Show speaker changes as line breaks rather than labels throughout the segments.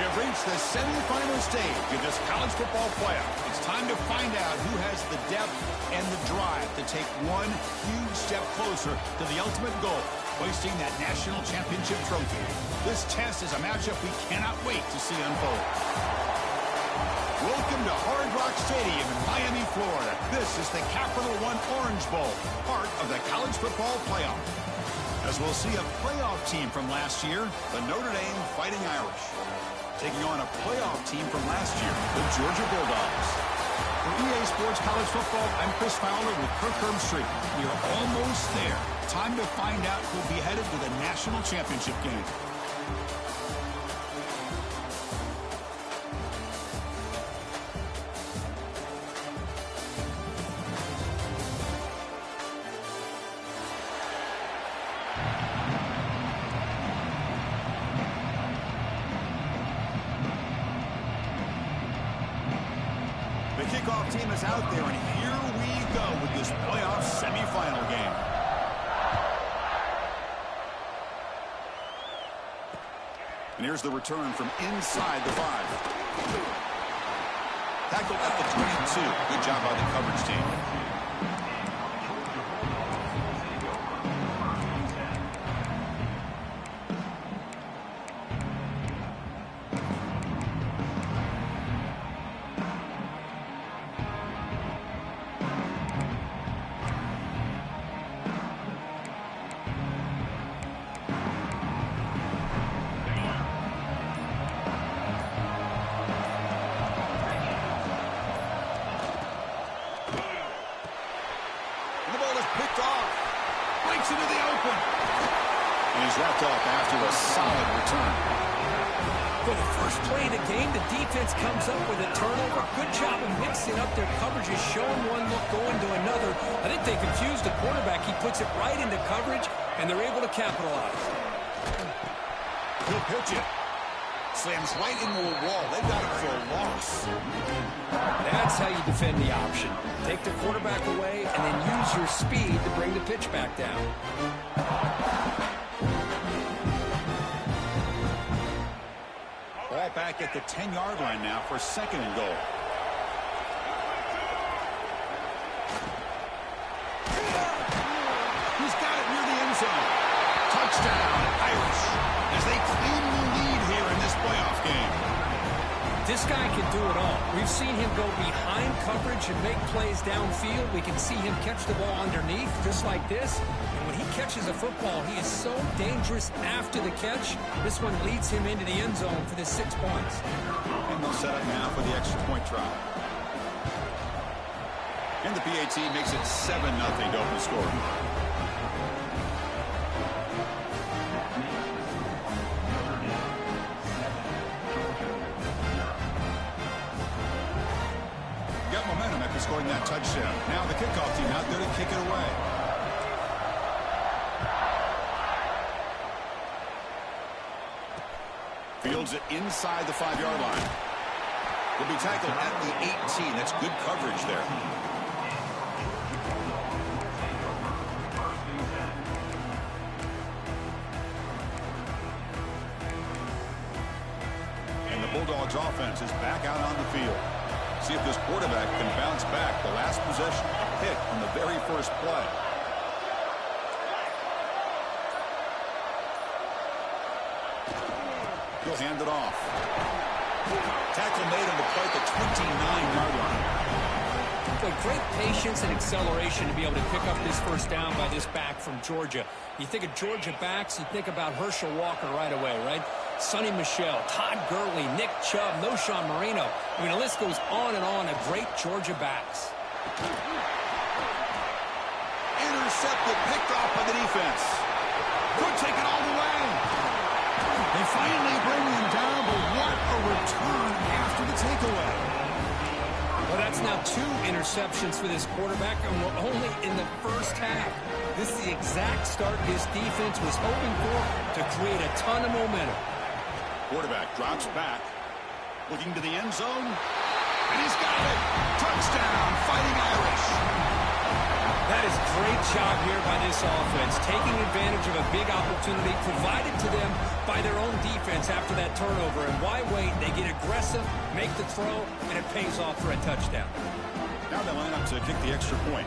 have reached the semifinal stage of this college football playoff. It's time to find out who has the depth and the drive to take one huge step closer to the ultimate goal, hoisting that national championship trophy. This test is a matchup we cannot wait to see unfold. Welcome to Hard Rock Stadium in Miami, Florida. This is the Capital One Orange Bowl, part of the college football playoff. As we'll see a playoff team from last year, the Notre Dame Fighting Irish, taking on a playoff team from last year, the Georgia Bulldogs. For EA Sports College Football, I'm Chris Fowler with Kirk Herbstreit. We are almost there. Time to find out who'll be headed to the national championship game. The kickoff team is out there, and here we go with this playoff semifinal game. And here's the return from inside the 5. Tackled at the 22. Good job by the coverage team. Breaks into the open. And he's wrapped up after a solid return.
For the first play of the game, the defense comes up with a turnover. Good job of mixing up their coverages, showing one look, going to another. I think they confused the quarterback. He puts it right into coverage, and they're able to capitalize.
He'll pitch it. Slams right into a wall. They've got it for a loss.
That's how you defend the option. Take the quarterback away and then use your speed to bring the pitch back down.
Ball back at the 10-yard line now for 2nd and goal. He's got it near the end zone. Touchdown, Irish, as they claim the lead here in this playoff game.
This guy can do it all. We've seen him go behind coverage and make plays downfield. We can see him catch the ball underneath, just like this. And when he catches a football, he is so dangerous after the catch. This one leads him into the end zone for the 6 points.
And they'll set up now for the extra point try. And the PAT makes it 7-0 to open the score. Momentum after scoring that touchdown. Now the kickoff team out there to kick it away. Fields it inside the 5-yard line. Will be tackled at the 18. That's good coverage there. And the Bulldogs offense is back out on the field. See if this quarterback can bounce back. The last possession, a pick on the very first play. He'll hand it off. Tackle made on the play at the 29-yard line.
Great patience and acceleration to be able to pick up this first down by this back from Georgia. You think of Georgia backs, you think about Herschel Walker right away, right? Sonny Michel, Todd Gurley, Nick Chubb, Noshawn Marino. I mean, the list goes on and on of great Georgia backs.
Intercepted, picked off by the defense. Could take it all the way. They finally bring him down, but what a return after the takeaway.
Well, that's now 2 interceptions for this quarterback, and we're only in the first half. This is the exact start this defense was hoping for to create a ton of momentum.
Quarterback drops back, looking to the end zone, and he's got it. Touchdown, Fighting Irish.
That is great job here by this offense, taking advantage of a big opportunity provided to them by their own defense after that turnover. And why wait? They get aggressive, make the throw, and it pays off for a touchdown.
Now they line up to kick the extra point.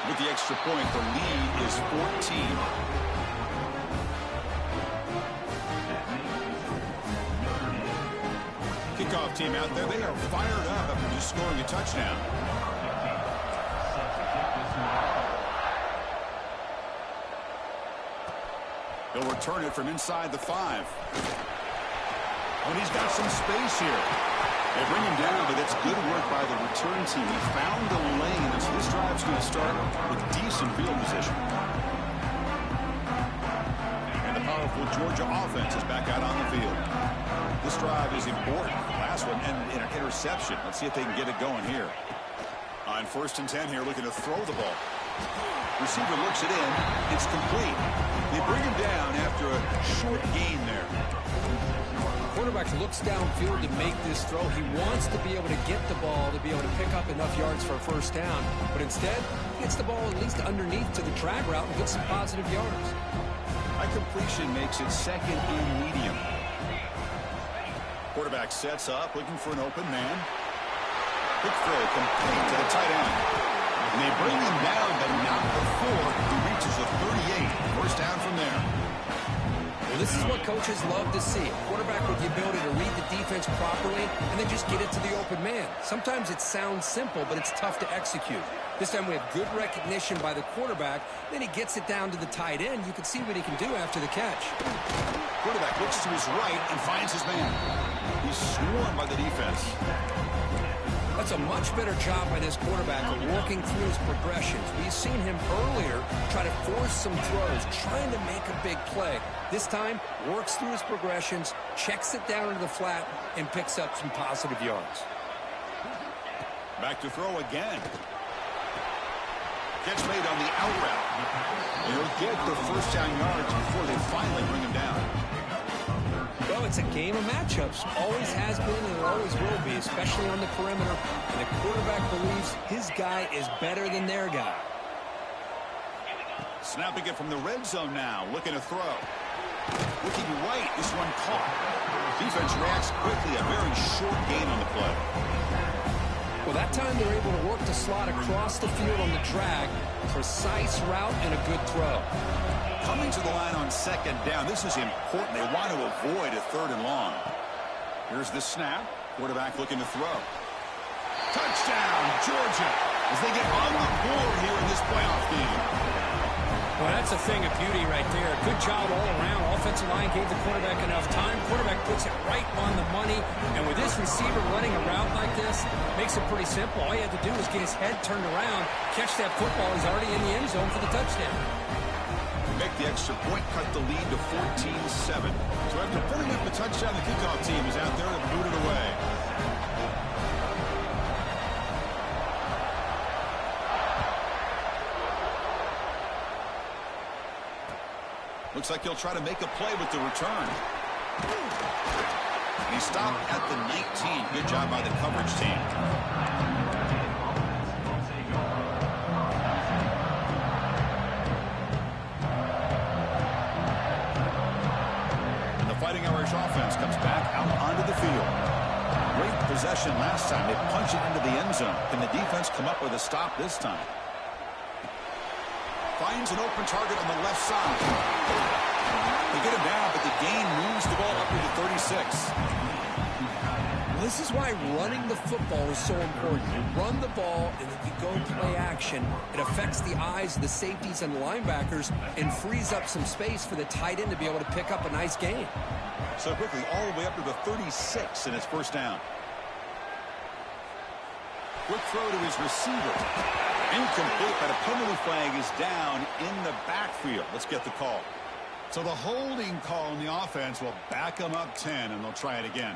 With the extra point, the lead is 14. Kickoff team out there, they are fired up after just scoring a touchdown. They'll return it from inside the 5. And he's got some space here. They bring him down, but that's good work by the return team. He found the lane, and so this drive's going to start with decent field position. And the powerful Georgia offense is back out on the field. This drive is important. The last one ended in an interception. Let's see if they can get it going here. On 1st and 10 here, looking to throw the ball. Receiver looks it in. It's complete. They bring him down after a short gain there.
Quarterback looks downfield to make this throw. He wants to be able to get the ball to be able to pick up enough yards for a first down. But instead, he gets the ball at least underneath to the drag route and gets some positive yards.
High completion makes it 2nd and medium. Quarterback sets up, looking for an open man. Quick throw complete to the tight end. And they bring him down, but not before he reaches the 38. First down from there.
Well, this is what coaches love to see. A quarterback with the ability to read the defense properly and then just get it to the open man. Sometimes it sounds simple, but it's tough to execute. This time we have good recognition by the quarterback. Then he gets it down to the tight end. You can see what he can do after the catch.
Quarterback looks to his right and finds his man. He's swarmed by the defense.
That's a much better job by this quarterback of working through his progressions. We've seen him earlier try to force some throws, trying to make a big play. This time, works through his progressions, checks it down into the flat, and picks up some positive yards.
Back to throw again. Catch made on the out route. He'll get the first down yards before they finally bring him down.
Well, it's a game of matchups. Always has been and it always will be, especially on the perimeter. And the quarterback believes his guy is better than their guy.
Snapping it from the red zone now. Looking to throw. Looking right. This one caught. Defense reacts quickly. A very short gain on the play.
Well, that time they're able to work the slot across the field on the drag. Precise route and a good throw.
Coming to the line on 2nd down. This is important. They want to avoid a 3rd and long. Here's the snap. Quarterback looking to throw. Touchdown, Georgia, as they get on the board here in this playoff game.
Well, that's a thing of beauty right there. Good job all around. Offensive line gave the quarterback enough time. Quarterback puts it right on the money. And with this receiver running a route like this, makes it pretty simple. All you had to do was get his head turned around, catch that football. He's already in the end zone for the touchdown.
Make the extra point, cut the lead to 14-7. So after putting up a touchdown, the kickoff team is out there to boot it away. Looks like he'll try to make a play with the return. He stopped at the 19. Good job by the coverage team. Fighting Irish offense comes back out onto the field. Great possession last time. They punch it into the end zone. Can the defense come up with a stop this time? Finds an open target on the left side. They get him down, but the gain moves the ball up to the 36.
This is why running the football is so important. You run the ball, and if you go play action, it affects the eyes of the safeties and the linebackers and frees up some space for the tight end to be able to pick up a nice gain.
So quickly, all the way up to the 36 in his first down. Quick throw to his receiver. Incomplete, but a penalty flag is down in the backfield. Let's get the call. So the holding call in the offense will back them up 10, and they'll try it again.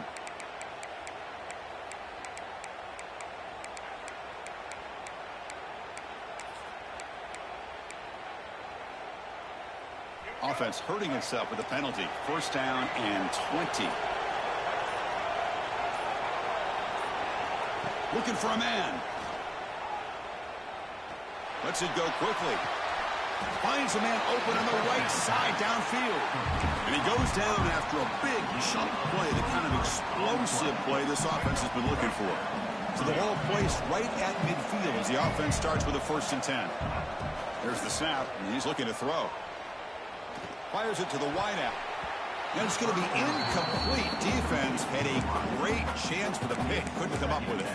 Offense hurting itself with a penalty. First down and 20. Looking for a man. Lets it go quickly. Finds a man open on the right side downfield. And he goes down after a big chunk play, the kind of explosive play this offense has been looking for. So the ball placed right at midfield as the offense starts with a 1st and 10. There's the snap, and he's looking to throw. Fires it to the wideout. And it's going to be incomplete. Defense had a great chance for the pick. Couldn't come up with it.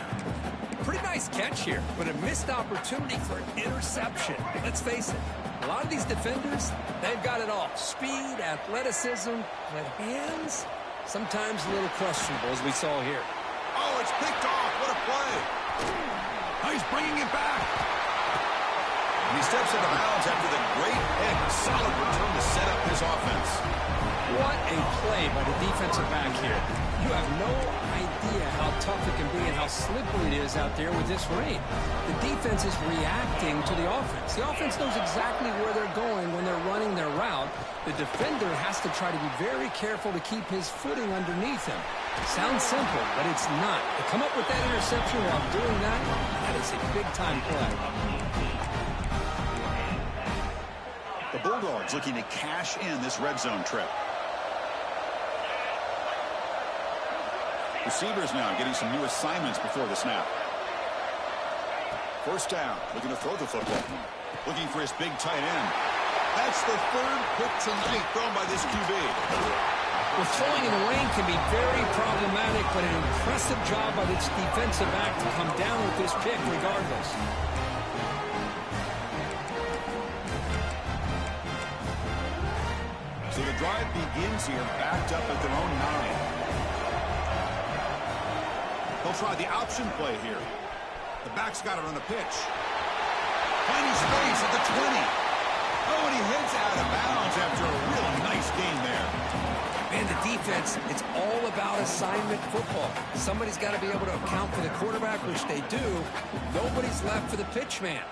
Pretty nice catch here, but a missed opportunity for an interception. Let's face it, a lot of these defenders, they've got it all. Speed, athleticism, but hands, sometimes a little questionable, as we saw here.
Oh, it's picked off. What a play. Oh, he's bringing it back. And he steps out of bounds after the great pick. A solid return to set up his offense.
What a play by the defensive back here. You have no idea how tough it can be and how slippery it is out there with this rain. The defense is reacting to the offense. The offense knows exactly where they're going when they're running their route. The defender has to try to be very careful to keep his footing underneath him. Sounds simple, but it's not. To come up with that interception while doing that, that is a big-time play.
The Bulldogs looking to cash in this red zone trip. Receivers now getting some new assignments before the snap. 1st down, looking to throw the football. Looking for his big tight end. That's the 3rd pick tonight thrown by this QB.
Well, throwing in the rain can be very problematic, but an impressive job by this defensive back to come down with this pick regardless.
So the drive begins here, backed up at their own 9. They'll try the option play here. The back's got it on the pitch. Finding space at the 20. Oh, and he heads out of bounds after a real nice gain there.
Man, the defense, it's all about assignment football. Somebody's got to be able to account for the quarterback, which they do. Nobody's left for the pitch man.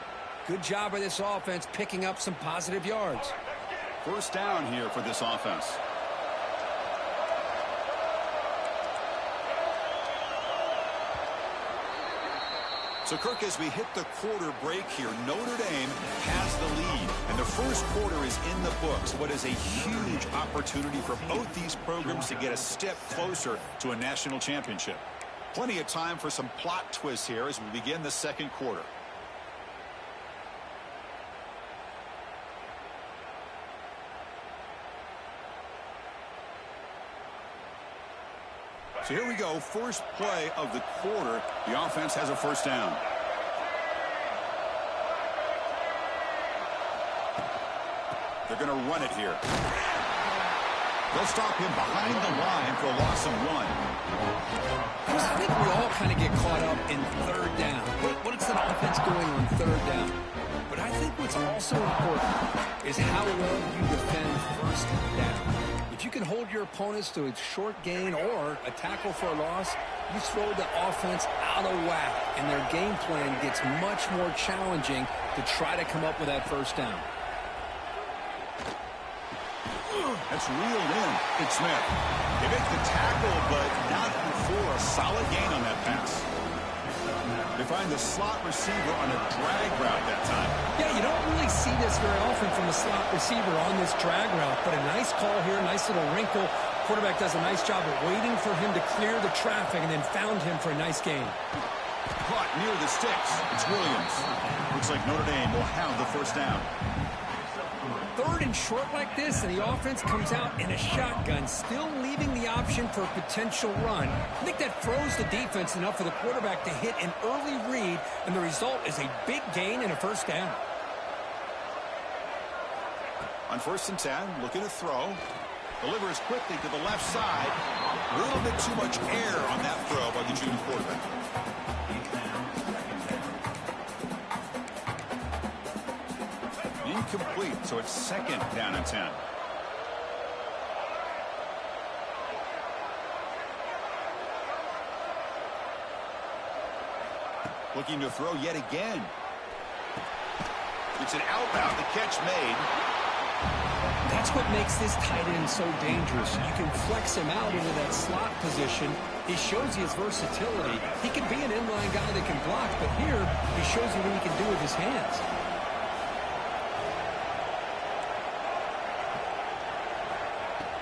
Good job by this offense picking up some positive yards.
1st down here for this offense. So, Kirk, as we hit the quarter break here, Notre Dame has the lead, and the 1st quarter is in the books. What is a huge opportunity for both these programs to get a step closer to a national championship. Plenty of time for some plot twists here as we begin the 2nd quarter. So here we go, 1st play of the quarter. The offense has a 1st down. They're going to run it here. They'll stop him behind the line for a loss of 1.
I think we all kind of get caught up in 3rd down. What is an offense doing on 3rd down? But I think what's also important is how well you defend 1st down. If you can hold your opponents to a short gain or a tackle for a loss, you throw the offense out of whack, and their game plan gets much more challenging to try to come up with that 1st down.
That's reeled in. It's Smith. They make the tackle, but not before a solid gain on that pass. They find the slot receiver on a drag route that time.
Yeah, you don't really see this very often from the slot receiver on this drag route, but a nice call here, nice little wrinkle. Quarterback does a nice job of waiting for him to clear the traffic and then found him for a nice gain.
Caught near the sticks. It's Williams. Looks like Notre Dame will have the 1st down.
3rd and short like this, and the offense comes out in a shotgun, still leaving the option for a potential run. I think that throws the defense enough for the quarterback to hit an early read, and the result is a big gain and a 1st down.
On 1st and 10, looking to throw. Delivers quickly to the left side. A little bit too much air on that throw by the junior quarterback. Incomplete, so it's 2nd down and 10. Looking to throw yet again. It's an outbound, the catch made.
That's what makes this tight end so dangerous. You can flex him out into that slot position. He shows you his versatility. He can be an inline guy that can block, but here he shows you what he can do with his hands.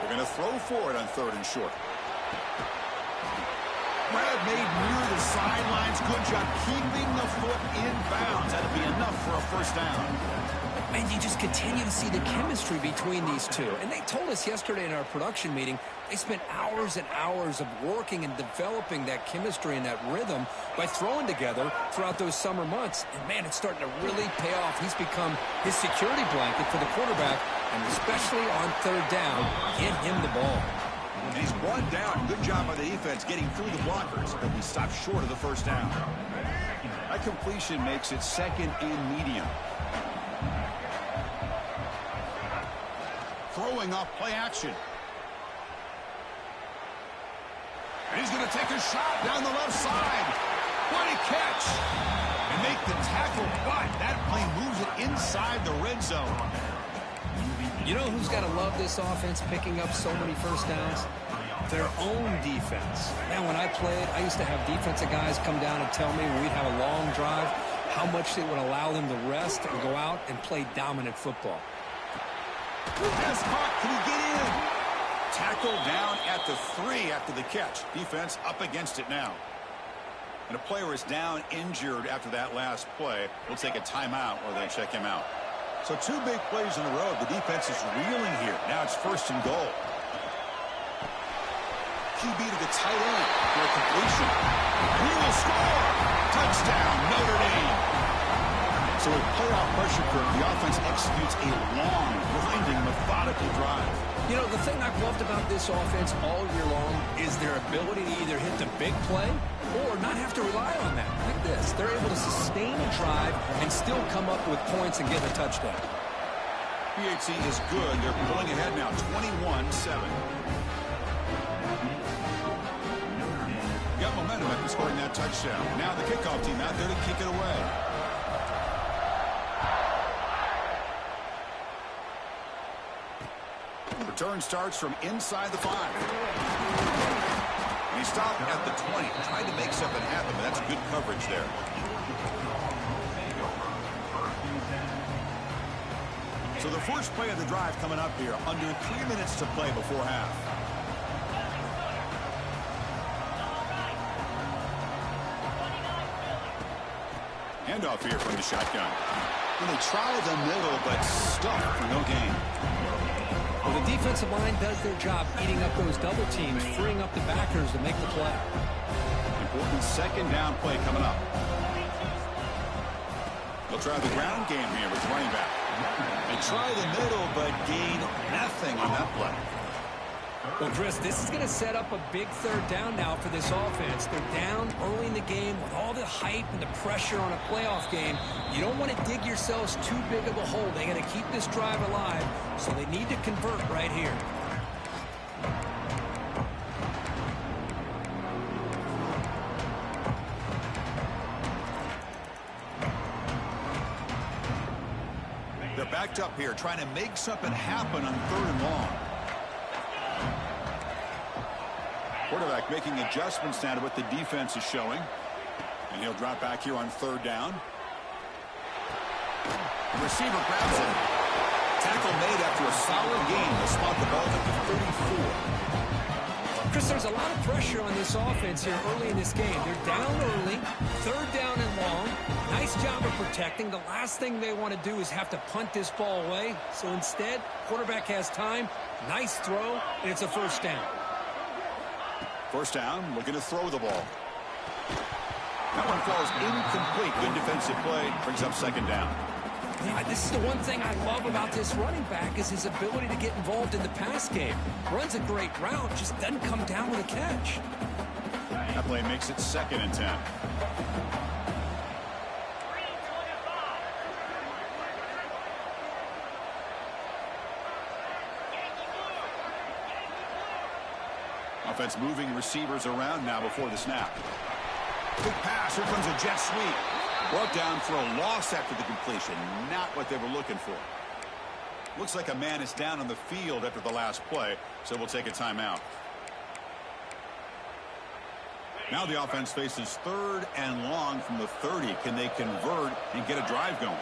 They're going to throw for it on 3rd and short. Brad made near the sidelines. Good job keeping the foot in bounds. That'll be enough for a first down.
And you just continue to see the chemistry between these two. And they told us yesterday in our production meeting, they spent hours and hours of working and developing that chemistry and that rhythm by throwing together throughout those summer months. And, man, it's starting to really pay off. He's become his security blanket for the quarterback, and especially on 3rd down, get him the ball.
And he's 1 down. Good job by the defense getting through the blockers, but we stopped short of the first down. That completion makes it 2nd and medium. Throwing off play action. And he's going to take a shot down the left side. What a catch. And make the tackle, but that play moves it inside the red zone.
You know who's got to love this offense picking up so many first downs? Their own defense. Man, when I played, I used to have defensive guys come down and tell me when we'd have a long drive how much it would allow them to rest and go out and play dominant football.
Pass caught. Can he get in? Tackle down at the 3 after the catch. Defense up against it now. And a player is down injured after that last play. We'll take a timeout or they check him out. So 2 big plays in a row. The defense is reeling here. Now it's 1st and goal. QB to the tight end for a completion. He will score. Touchdown, Notre Dame. So with playoff pressure curve, the offense executes a long, grinding, methodical drive.
You know, the thing I've loved about this offense all year long is their ability to either hit the big play or not have to rely on that. Like this. They're able to sustain a drive and still come up with points and get a touchdown.
PHC is good. They're pulling ahead now, 21-7. Got momentum after scoring that touchdown. Now the kickoff team out there to kick it away. Return starts from inside the 5. And he stopped at the 20. Tried to make something happen, but that's good coverage there. So the first play of the drive coming up here. Under 3 minutes to play before half. Handoff here from the shotgun. And they try the middle, but stuck for no gain.
Well, the defensive line does their job eating up those double teams, freeing up the backers to make the play.
Important 2nd down play coming up. They'll try the ground game here with the running back. They try the middle, but gain nothing on that play.
Well, Chris, this is going to set up a big 3rd down now for this offense. They're down early in the game with all the hype and the pressure on a playoff game. You don't want to dig yourselves too big of a hole. They got to keep this drive alive, so they need to convert right here.
They're backed up here, trying to make something happen on 3rd and long. Quarterback making adjustments now to what the defense is showing. And he'll drop back here on 3rd down. The receiver grabs it. Tackle made after a solid gain. They'll spot the ball at the 34.
Chris, there's a lot of pressure on this offense here early in this game. They're down early, 3rd down and long. Nice job of protecting. The last thing they want to do is have to punt this ball away. So instead, quarterback has time. Nice throw, and it's a 1st down.
1st down, looking to throw the ball. That one falls incomplete. Good defensive play. Brings up 2nd down.
Yeah, this is the one thing I love about this running back is his ability to get involved in the pass game. Runs a great route, just doesn't come down with a catch.
That play makes it 2nd and 10. Offense moving receivers around now before the snap. Quick pass. Here comes a jet sweep. Brought down for a loss after the completion. Not what they were looking for. Looks like a man is down on the field after the last play, so we'll take a timeout. Now the offense faces 3rd and long from the 30. Can they convert and get a drive going?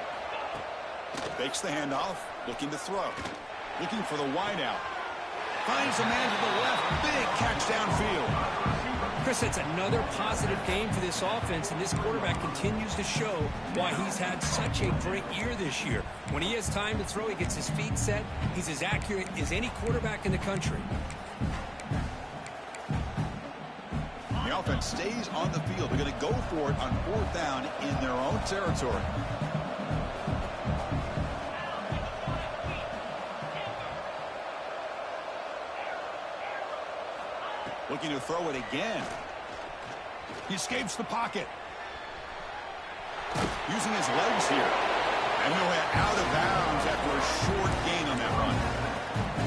Fakes the handoff, looking to throw. Looking for the wideout. Finds a man to the left. Big catch downfield.
Chris, it's another positive game for this offense, and this quarterback continues to show why he's had such a great year this year. When he has time to throw, he gets his feet set. He's as accurate as any quarterback in the country.
The offense stays on the field. They're going to go for it on 4th down in their own territory. Looking to throw it again. He escapes the pocket. Using his legs here. And he'll head out of bounds after a short gain on that run.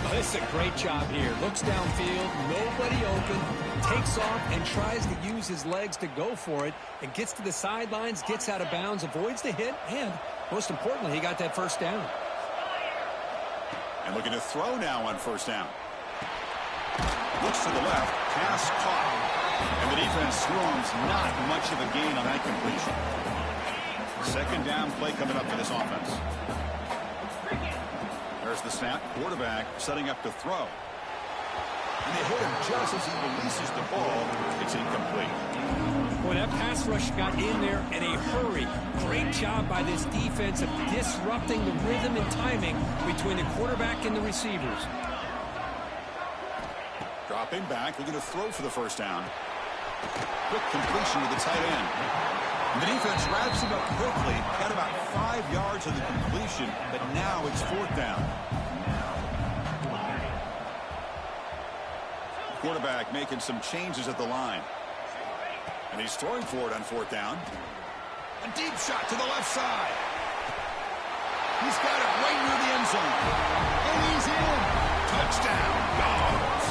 Oh, this is a great job here. Looks downfield, nobody open, takes off and tries to use his legs to go for it, and gets to the sidelines, gets out of bounds, avoids the hit, and most importantly, he got that first down.
And looking to throw now on 1st down. Looks to the left, pass caught. And the defense swarms, not much of a gain on that completion. 2nd down play coming up for this offense. There's the snap, quarterback setting up to throw. And they hit him just as he releases the ball. It's incomplete.
Boy, that pass rush got in there in a hurry. Great job by this defense of disrupting the rhythm and timing between the quarterback and the receivers.
Dropping back, looking to throw for the 1st down. Quick completion to the tight end. And the defense wraps him up quickly. Got about 5 yards of the completion, but now it's 4th down. Quarterback making some changes at the line. And he's throwing for it on 4th down. A deep shot to the left side. He's got it right near the end zone. And he's in. Touchdown, Dogs.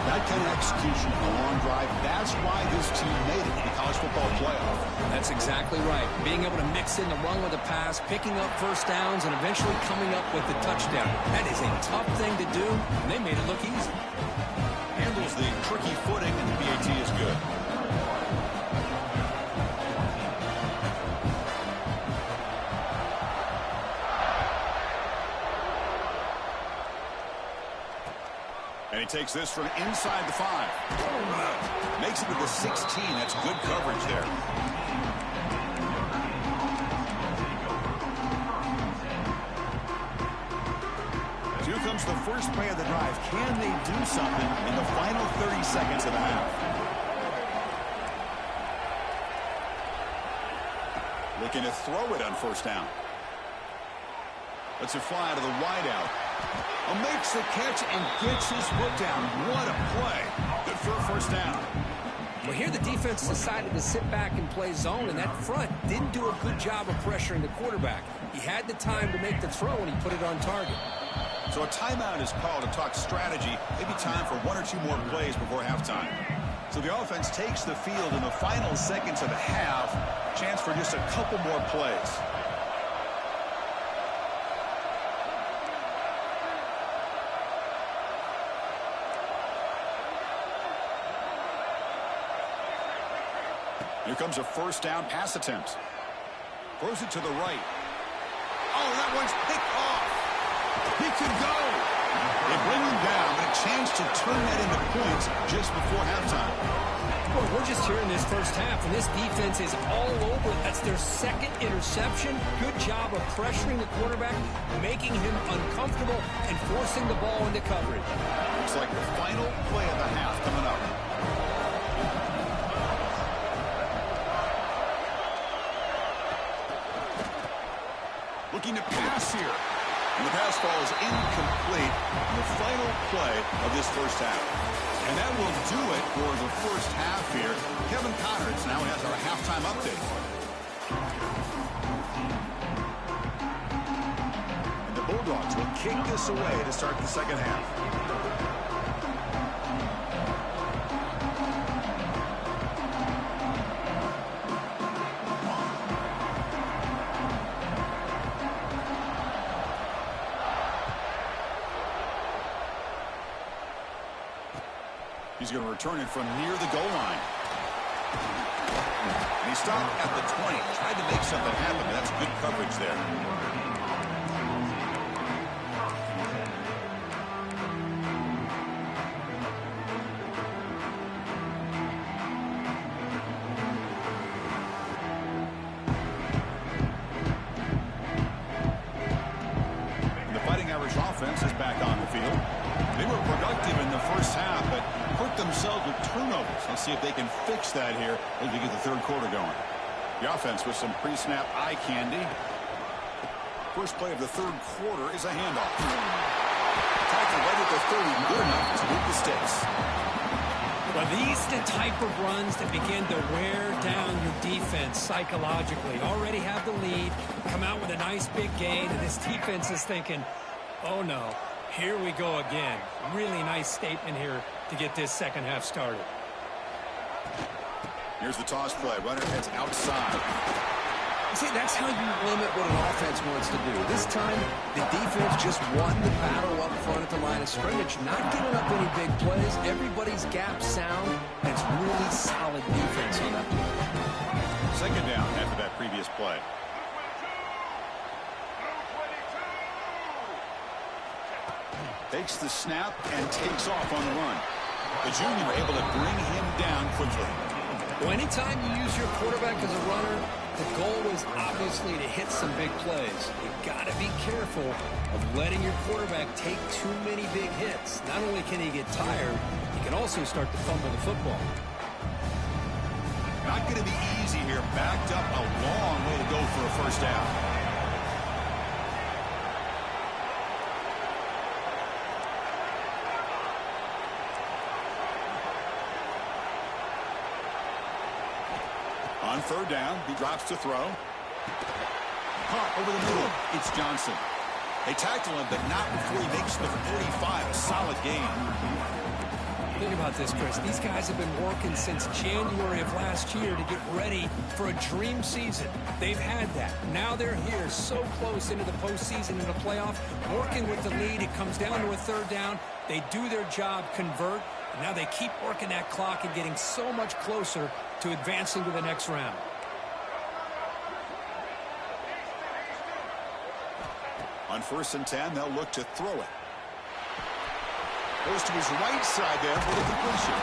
That kind of execution on a long drive, that's why this team made it in the college football playoff.
That's exactly right. Being able to mix in the run with the pass, picking up 1st downs, and eventually coming up with the touchdown. That is a tough thing to do, and they made it look easy.
Handles the tricky footing, and the PAT is good. And he takes this from inside the 5. Makes it to the 16. That's good coverage there. Here comes the first play of the drive. Can they do something in the final 30 seconds of the half? Looking to throw it on 1st down. Lets it fly to the wideout. Makes the catch and gets his foot down. What a play. Good for a 1st down.
Well, here the defense decided to sit back and play zone, and that front didn't do a good job of pressuring the quarterback. He had the time to make the throw, and he put it on target.
So a timeout is called to talk strategy. Maybe time for 1 or 2 more plays before halftime. So the offense takes the field in the final seconds of the half. Chance for just a couple more plays. Here comes a 1st down pass attempt. Throws it to the right. Oh, that one's picked off. He could go. They bring him down, but a chance to turn that into points just before halftime.
Well, we're just here in this 1st half, and this defense is all over. That's their 2nd interception. Good job of pressuring the quarterback, making him uncomfortable, and forcing the ball into coverage.
Looks like the final play of the half coming up. Looking to pass here. And the pass ball is incomplete in the final play of this 1st half. And that will do it for the 1st half here. Kevin Connors now has our halftime update. And the Bulldogs will kick this away to start the 2nd half. He's going to return it from near the goal line. And he stopped at the 20. Tried to make something happen, but that's good coverage there. The Fighting Irish offense is back on the field. They were productive in the first half, but hurt themselves with turnovers. Let's see if they can fix that here as we get the third quarter going. The offense with some pre-snap eye candy. First play of the third quarter is a handoff. Tackle right at the 30, good enough to move the sticks.
Well, these are the type of runs that begin to wear down your defense psychologically. Already have the lead, come out with a nice big gain, and this defense is thinking, oh no, here we go again. Really nice statement here to get this second half started.
Here's the toss play. Runner heads outside.
See, that's how you limit what an offense wants to do. This time, the defense just won the battle up front at the line of scrimmage, not giving up any big plays. Everybody's gap sound, and it's really solid defense on that play.
Second down after that previous play. Takes the snap and takes off on the run. The junior able to bring him down quickly.
Well, anytime you use your quarterback as a runner, the goal is obviously to hit some big plays. You've got to be careful of letting your quarterback take too many big hits. Not only can he get tired, he can also start to fumble the football.
Not going to be easy here. Backed up a long way to go for a first down. On third down, he drops to throw. Caught over the middle. It's Johnson. They tackle him, but not before he makes the 45. A solid game.
Think about this, Chris. These guys have been working since January of last year to get ready for a dream season. They've had that. Now they're here so close into the postseason and the playoff, working with the lead. It comes down to a third down. They do their job, convert, and now they keep working that clock and getting so much closer to advancing to the next round.
On 1st and 10, they'll look to throw it. Goes to his right side there for the completion.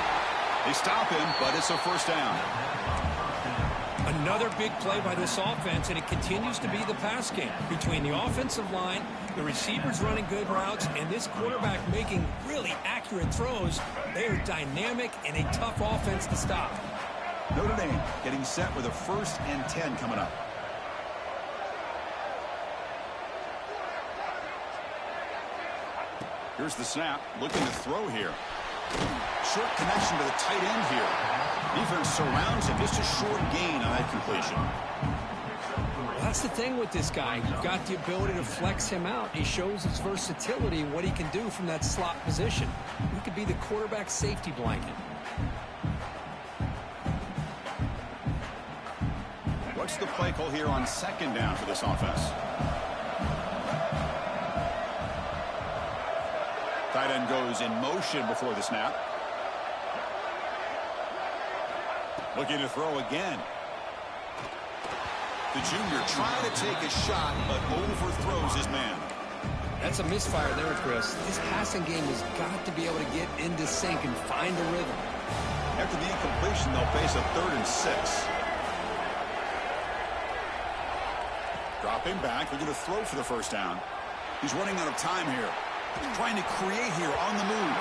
They stop him, but it's a first down.
Another big play by this offense, and it continues to be the pass game between the offensive line, the receivers running good routes, and this quarterback making really accurate throws. They are dynamic and a tough offense to stop.
Notre Dame getting set with a 1st and 10 coming up. Here's the snap, looking to throw here. Short connection to the tight end here. Defense surrounds him, just a short gain on that completion.
Well, that's the thing with this guy. You've got the ability to flex him out. He shows his versatility and what he can do from that slot position. He could be the quarterback safety blanket.
What's the play call here on 2nd down for this offense? Tight end goes in motion before the snap. Looking to throw again. The junior trying to take a shot, but overthrows his man.
That's a misfire there, Chris. This passing game has got to be able to get into sync and find a rhythm.
After the incompletion, they'll face a 3rd and 6. Dropping back, looking to throw for the first down. He's running out of time here. Trying to create here on the move.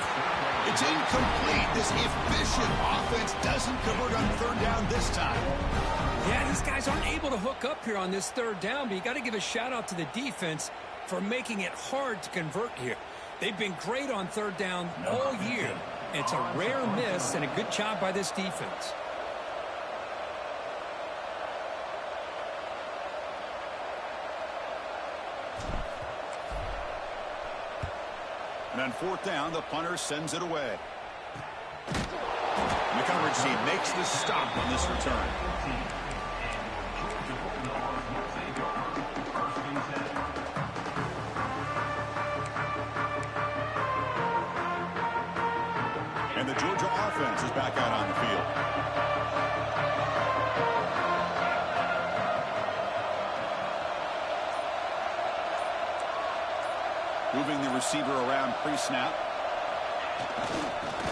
It's incomplete. This efficient offense doesn't convert on 3rd down this time.
Yeah, these guys aren't able to hook up here on this 3rd down, but you got to give a shout out to the defense for making it hard to convert here. They've been great on 3rd down all year. It's a rare miss and a good job by this defense.
And on 4th down, the punter sends it away. And the coverage team makes the stop on this return. And the Georgia offense is back out on the field. Moving the receiver around pre-snap.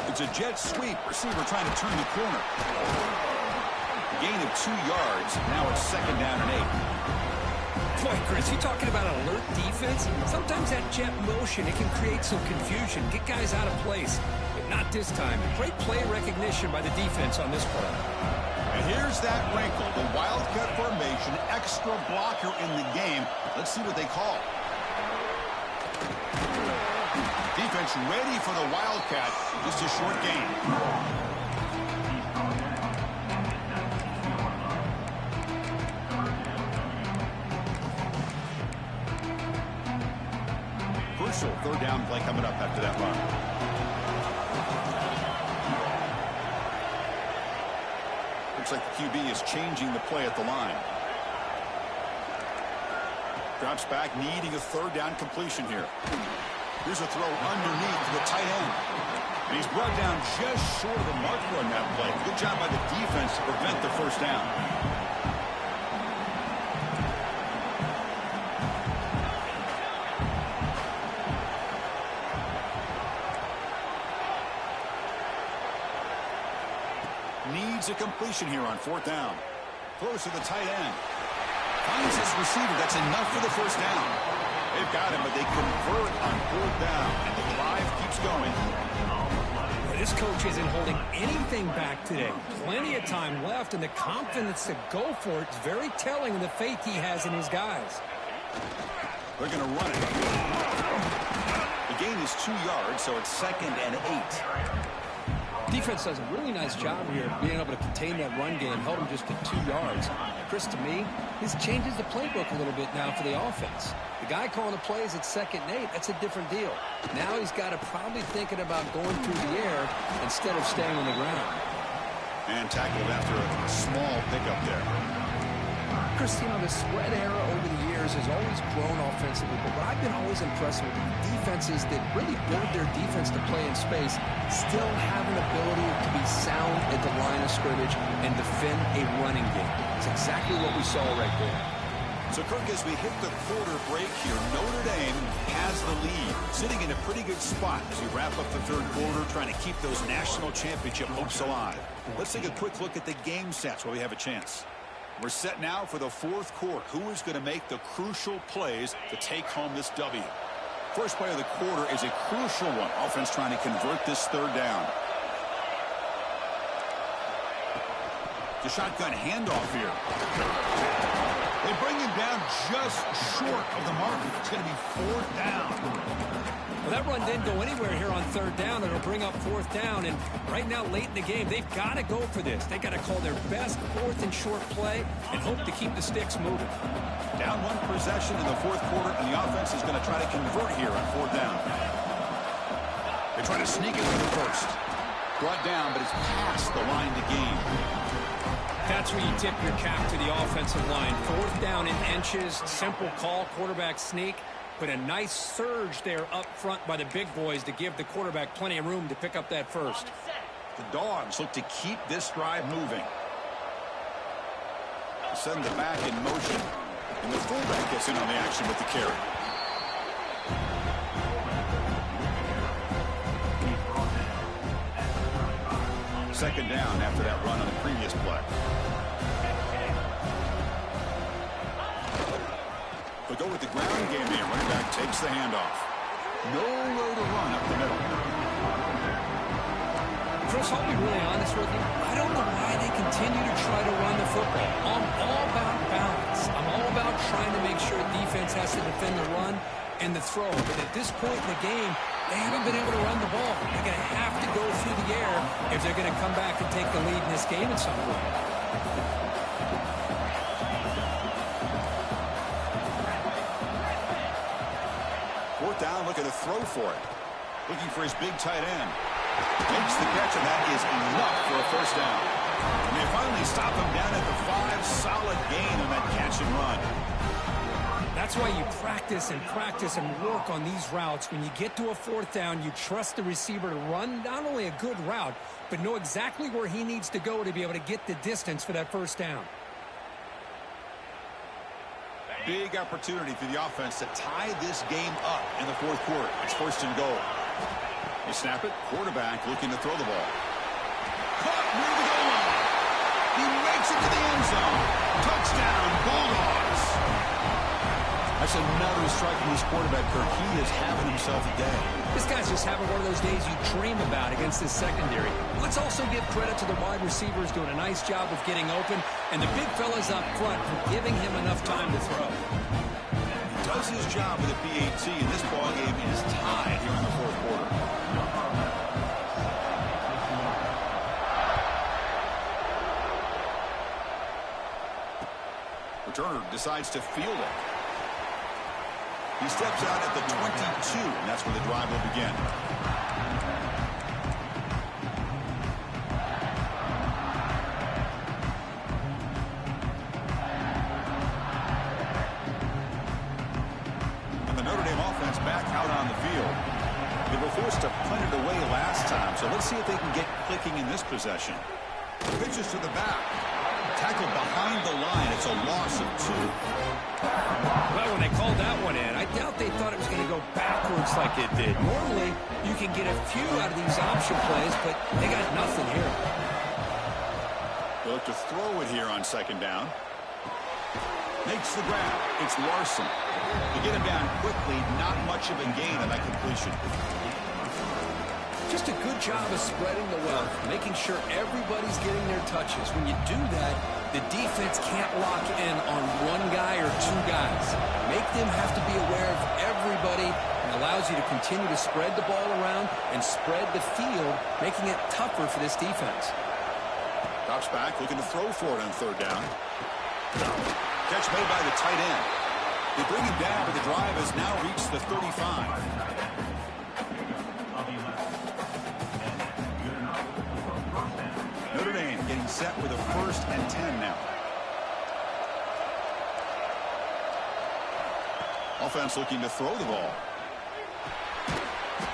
It's a jet sweep. Receiver trying to turn the corner. Gain of 2 yards. Now it's 2nd down and 8.
Boy, Chris, you talking about an alert defense? Sometimes that jet motion, it can create some confusion, get guys out of place. But not this time. Great play recognition by the defense on this play.
And here's that wrinkle. The wildcat formation, extra blocker in the game. Let's see what they call. Defense ready for the wildcat. Just a short gain. Crucial 3rd down play coming up after that run. Looks like the QB is changing the play at the line. Drops back, needing a 3rd down completion here. Here's a throw underneath to the tight end. And he's brought down just short of the marker on that play. Good job by the defense to prevent the 1st down. Needs a completion here on 4th down. Throws to the tight end. Finds his receiver. That's enough for the 1st down. They've got him, but they convert on 4th down, and the drive keeps going.
This coach isn't holding anything back today. Plenty of time left, and the confidence to go for it is very telling of the faith he has in his guys.
They're going to run it. The gain is 2 yards, so it's 2nd and 8.
Defense does a really nice job here being able to contain that run game, held him just to 2 yards. Chris, to me, this changes the playbook a little bit now for the offense. The guy calling the plays at 2nd and 8, that's a different deal. Now he's got to probably thinking about going through the air instead of staying on the ground.
And tackled after a small pickup there.
Chris, you know, the spread era over the years has always grown offensively, but what I've been always impressed with defenses that really build their defense to play in space still have an ability to be sound at the line of scrimmage and defend a running game. It's exactly what we saw right there.
So, Kirk, as we hit the quarter break here, Notre Dame has the lead, sitting in a pretty good spot as we wrap up the 3rd quarter, trying to keep those national championship hopes alive. Let's take a quick look at the game stats while we have a chance. We're set now for the 4th quarter. Who is going to make the crucial plays to take home this W? First play of the quarter is a crucial one. Offense trying to convert this 3rd down. The shotgun handoff here. They bring him down just short of the marker. It's going to be 4th down.
Well, that run didn't go anywhere here on 3rd down. It'll bring up 4th down. And right now, late in the game, they've got to go for this. They've got to call their best 4th and short play and hope to keep the sticks moving.
Down 1 possession in the 4th quarter, and the offense is going to try to convert here on 4th down. They try to sneak it with the 1st. Brought down, but it's past the line to gain.
That's where you tip your cap to the offensive line. 4th down in inches, simple call, quarterback sneak. But a nice surge there up front by the big boys to give the quarterback plenty of room to pick up that 1st.
The Dogs look to keep this drive moving. Send the back in motion. And the fullback gets in on the action with the carry. Second down after that run on the previous play. But go with the ground game here. Running back takes the handoff. Nowhere to run up the middle.
Chris, I'll be really honest with you. I don't know why they continue to try to run the football. I'm all about balance. I'm all about trying to make sure defense has to defend the run and the throw. But at this point in the game, they haven't been able to run the ball. They're going to have to go through the air if they're going to come back and take the lead in this game at some point.
Fourth down, look at the throw for it. Looking for his big tight end. Makes the catch, and that is enough for a first down. And they finally stop him down at the 5. Solid gain on that catch and run.
That's That's why you practice and work on these routes. When you get to a fourth down, you trust the receiver to run not only a good route, but know exactly where he needs to go to be able to get the distance for that first down.
Big opportunity for the offense to tie this game up in the fourth quarter. It's first and goal. They snap it. Quarterback looking to throw the ball. Caught near the goal line. He makes it to the end zone. Touchdown, Bulldogs. That's another strike from this quarterback, Kirk. He is having himself a day.
This guy's just having one of those days you dream about against this secondary. Let's also give credit to the wide receivers doing a nice job of getting open, and the big fellas up front for giving him enough time to throw.
He does his job with a PAT, and this ballgame is tied here in the fourth quarter. Returner decides to field it. He steps out at the 22, and that's where the drive will begin. And the Notre Dame offense back out on the field. They were forced to punt it away last time, so let's see if they can get clicking in this possession. Pitches to the back. Tackled behind the line. It's a loss of 2.
Well, when they called that one in, I doubt they thought it was going to go backwards like it did. Normally, you can get a few out of these option plays, but they got nothing here.
They'll look to throw it here on second down. Makes the grab. It's Larson. To get him down quickly, not much of a gain on that completion.
Just a good job of spreading the wealth, making sure everybody's getting their touches. When you do that, the defense can't lock in on one guy or two guys. Make them have to be aware of everybody, and allows you to continue to spread the ball around and spread the field, making it tougher for this defense.
Drops back, looking to throw for it on third down. Catch made by the tight end. They bring him down, but the drive has now reached the 35. Notre Dame getting set with a 1st and 10 now. Offense looking to throw the ball.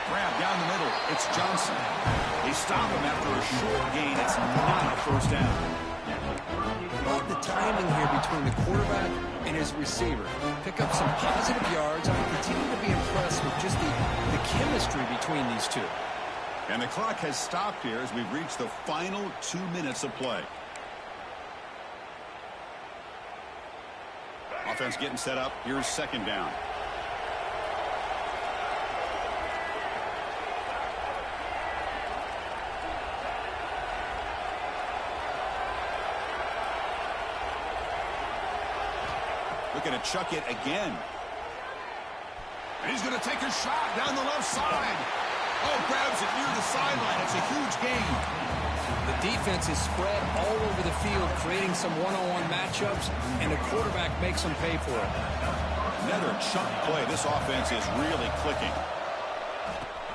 Grab down the middle. It's Johnson. They stop him after a short gain. It's not a first down.
Love the timing here between the quarterback and his receiver. Pick up some positive yards. I continue to be impressed with just the chemistry between these two.
And the clock has stopped here as we've reached the final 2 minutes of play. Offense getting set up. Here's second down. Looking to chuck it again. And he's going to take a shot down the left side. Oh, grabs it near the sideline. It's a huge gain.
The defense is spread all over the field, creating some one-on-one matchups, and the quarterback makes them pay for it.
Another chunk play. This offense is really clicking.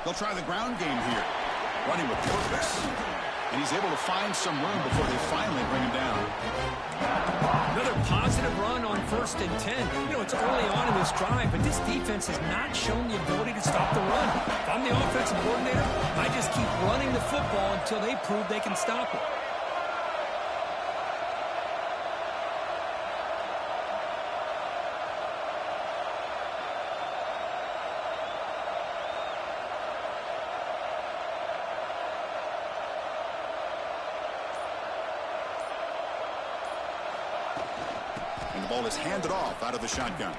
They'll try the ground game here. Running with purpose. And he's able to find some room before they finally bring him down.
Another positive run on 1st and 10. You know, it's early on in this drive, but this defense has not shown the ability to stop the run. If I'm the offensive coordinator, I just keep running the football until they prove they can stop it.
And the ball is handed off out of the shotgun.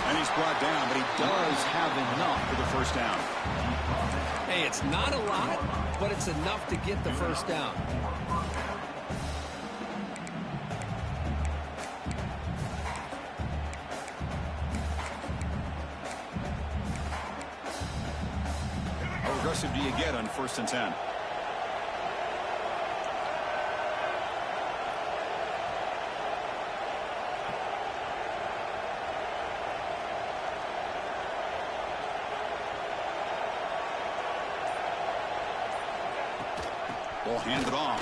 And he's brought down, but he does have enough for the first down.
Hey, it's not a lot, but it's enough to get the first down.
How aggressive do you get on 1st and 10? Ball handed off.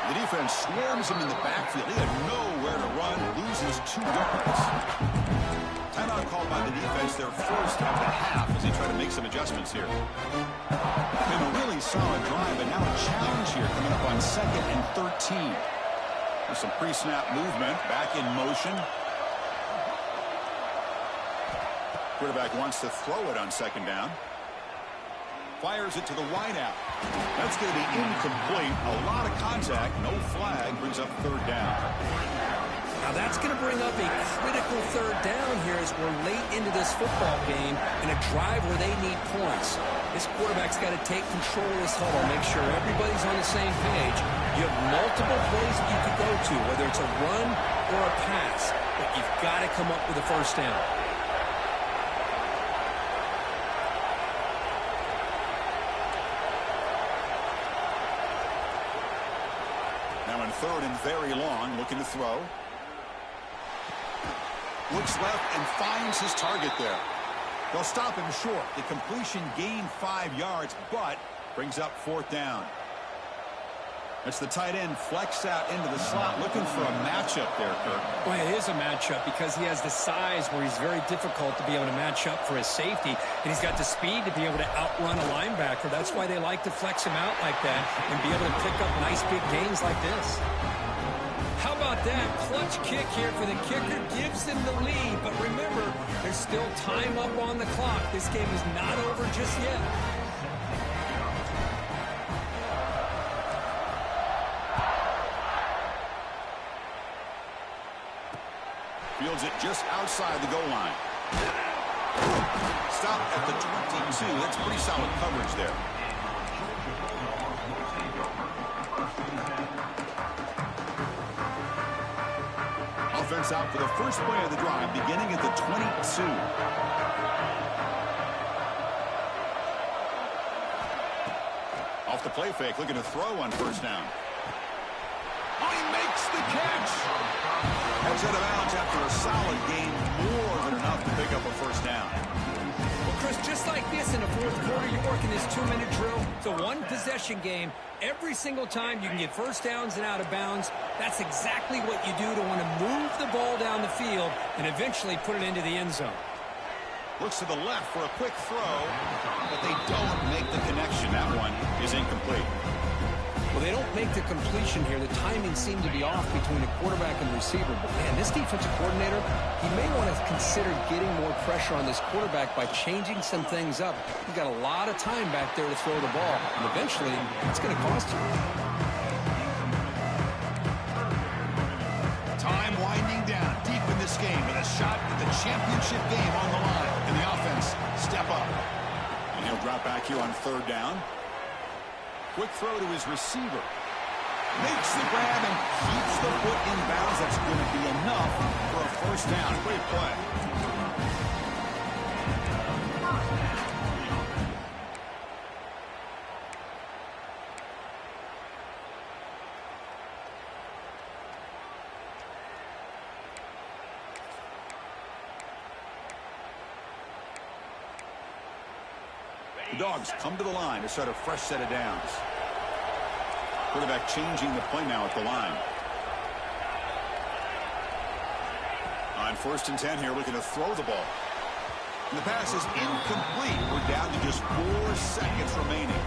The defense swarms him in the backfield. He had nowhere to run, loses 2 yards. Timeout called by the defense, their first of the half, as they try to make some adjustments here. Been a really solid drive, but now a challenge here coming up on 2nd and 13. There's some pre-snap movement, back in motion. Quarterback wants to throw it on 2nd down. Fires it to the wideout. That's going to be incomplete. A lot of contact. No flag. Brings up 3rd down.
Now that's going to bring up a critical 3rd down here as we're late into this football game in a drive where they need points. This quarterback's got to take control of this huddle, make sure everybody's on the same page. You have multiple plays that you could go to, whether it's a run or a pass, but you've got to come up with a 1st down.
Now in 3rd and very long, looking to throw. Looks left and finds his target there. They'll stop him short. The completion gained 5 yards, but brings up 4th down. That's the tight end flexed out into the slot, looking for a matchup there, Kirk.
Well, it is a matchup because he has the size where he's very difficult to be able to match up for his safety, and he's got the speed to be able to outrun a linebacker. That's why they like to flex him out like that and be able to pick up nice big gains like this. How about that? Clutch kick here for the kicker gives them the lead, but remember, there's still time up on the clock. This game is not over just yet.
Fields it just outside the goal line. Stop at the 22. That's pretty solid coverage there. Offense out for the first play of the drive, beginning at the 22. Off the play fake, looking to throw on 1st down. Oh, he makes the catch. Heads out of bounds after a solid gain, more than enough to pick up a 1st down.
Well, Chris, just like this in the 4th quarter, you're working this 2-minute drill. It's a 1-possession game. Every single time you can get 1st downs and out of bounds, that's exactly what you do to want to move the ball down the field and eventually put it into the end zone.
Looks to the left for a quick throw, but they don't make the connection. That one is incomplete.
Well, they don't make the completion here. The timing seemed to be off between the quarterback and the receiver. But, man, this defensive coordinator, he may want to consider getting more pressure on this quarterback by changing some things up. He's got a lot of time back there to throw the ball, and eventually it's going to cost him.
Time winding down deep in this game with a shot at the championship game on the line. And the offense step up. And he'll drop back here on 3rd down. Quick throw to his receiver. Makes the grab and keeps the foot in bounds. That's going to be enough for a 1st down. Great play. The Dogs come to the line to start a fresh set of downs. Quarterback changing the play now at the line. On 1st and 10 here, looking to throw the ball. And the pass is incomplete. We're down to just 4 seconds remaining.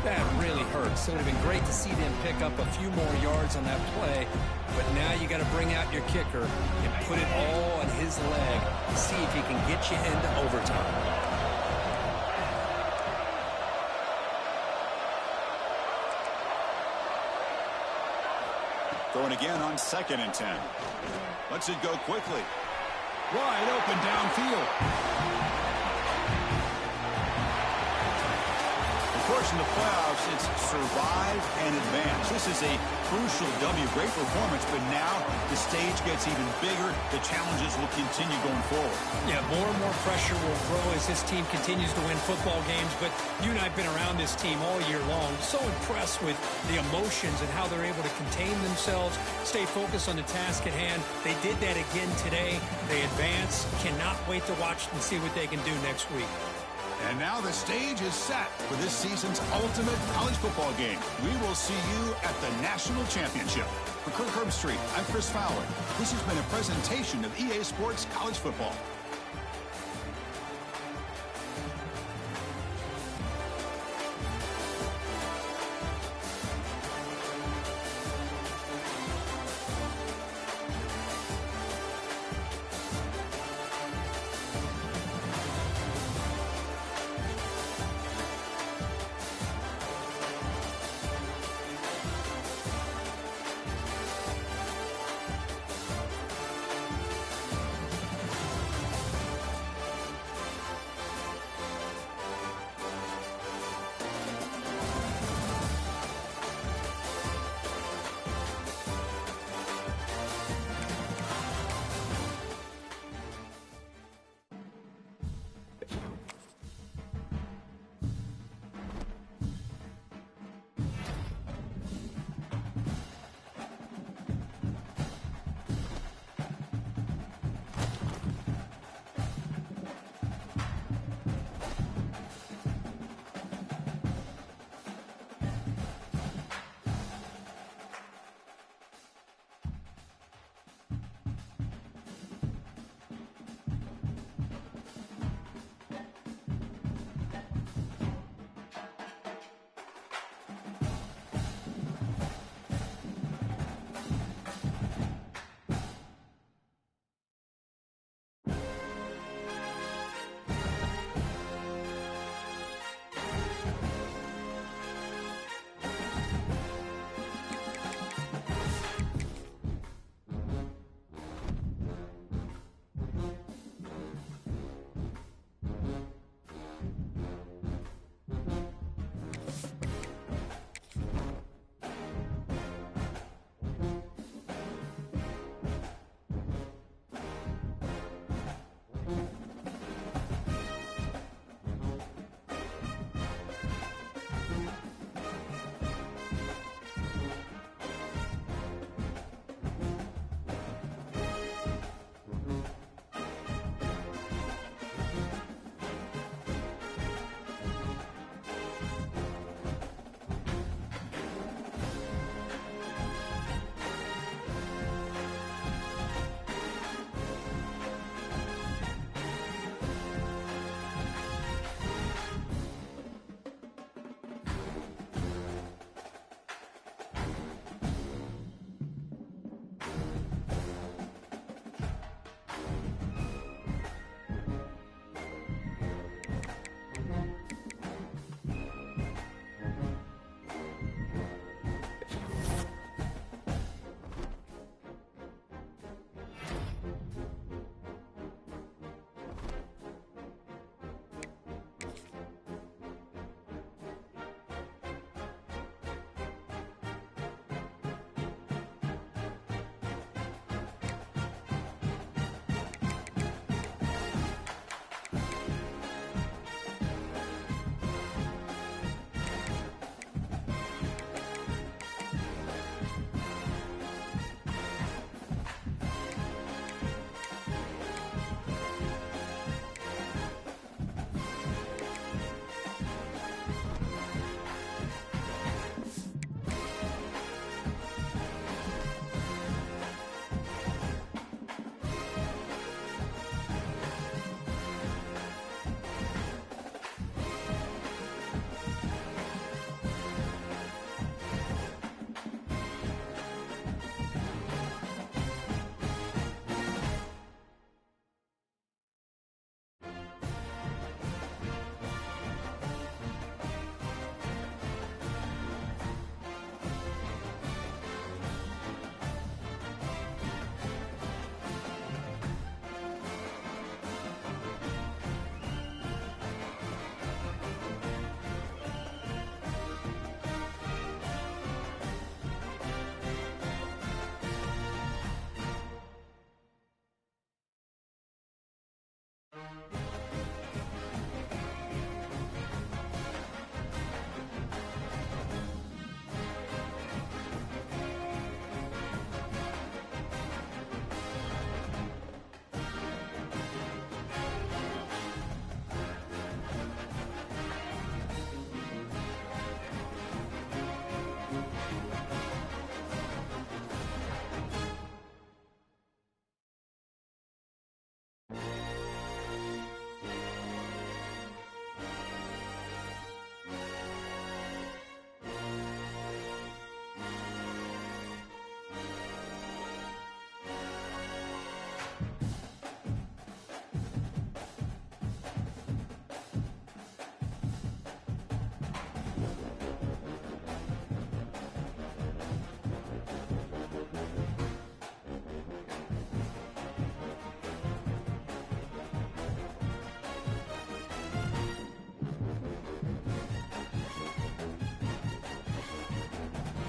That really hurts. It would have been great to see them pick up a few more yards on that play, but now you got to bring out your kicker and put it all on his leg and see if he can get you into overtime.
Throwing again on 2nd and 10. Lets it go quickly. Wide open downfield. Of course, in the playoffs, it's survive and advance. This is a crucial W. Great performance, but now the stage gets even bigger. The challenges will continue going forward.
Yeah, more and more pressure will grow as this team continues to win football games, but you and I have been around this team all year long. So impressed with the emotions and how they're able to contain themselves, stay focused on the task at hand. They did that again today. They advance. Cannot wait to watch and see what they can do next week.
And now the stage is set for this season's ultimate college football game. We will see you at the National Championship. For Kirk Herbstreit, I'm Chris Fowler. This has been a presentation of EA Sports College Football.